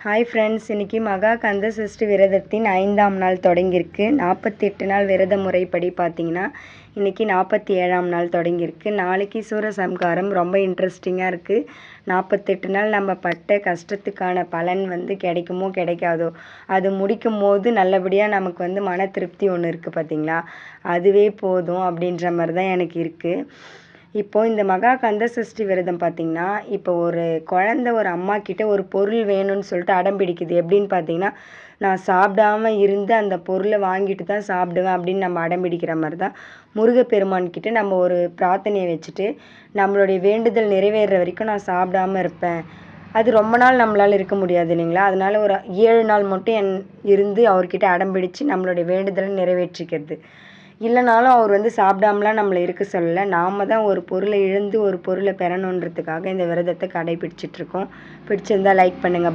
Hi friends, இன்றைக்கி மகா கந்த சஷ்டி விரதத்தின் 5ஆம் நாள் தொடங்கியிருக்கு. 48 நாள் விரத முறைப்படி பார்த்திங்கன்னா இன்றைக்கி 47ஆம் நாள் தொடங்கியிருக்கு. நாளைக்கு சூரசம்ஹாரம். ரொம்ப இன்ட்ரெஸ்டிங்காக இருக்குது. 48 நாள் நம்ம பட்ட கஷ்டத்துக்கான பலன் கிடைக்குமோ கிடைக்காதோ, அது முடிக்கும் போது நல்லபடியாக நமக்கு மன திருப்தி ஒன்று இருக்குது பார்த்திங்களா, அதுவே போதும் அப்படின்ற மாதிரி தான் எனக்கு இருக்குது. இப்போது இந்த மகா கந்த சஷ்டி விரதம் பார்த்திங்கன்னா, இப்போ ஒரு குழந்த ஒரு அம்மா கிட்ட ஒரு பொருள் வேணும்னு சொல்லிட்டு அடம் பிடிக்குது. எப்படின்னு பார்த்திங்கன்னா, நான் சாப்பிடாம இருந்து அந்த பொருளை வாங்கிட்டு தான் சாப்பிடுவேன் அப்படின்னு நம்ம அடம் பிடிக்கிற மாதிரி தான் முருகப்பெருமான்கிட்ட நம்ம ஒரு பிரார்த்தனையை வச்சுட்டு நம்மளுடைய வேண்டுதல் நிறைவேறுற வரைக்கும் நான் சாப்பிடாமல் இருப்பேன். அது ரொம்ப நாள் நம்மளால் இருக்க முடியாது இல்லைங்களா, அதனால் ஒரு 7 நாள் மட்டும் இருந்து அவர்கிட்ட அடம் பிடிச்சு நம்மளுடைய வேண்டுதலை நிறைவேற்றிக்கிறது. இல்லைனாலும் அவர் சாப்பிடாமலாம் நம்மளை இருக்க சொல்லலை. நாம் தான் ஒரு பொருளை இழந்து ஒரு பொருளை பெறணுன்றதுக்காக இந்த விரதத்தை கடைபிடிச்சிட்ருக்கோம். பிடிச்சிருந்தால் லைக் பண்ணுங்கள்.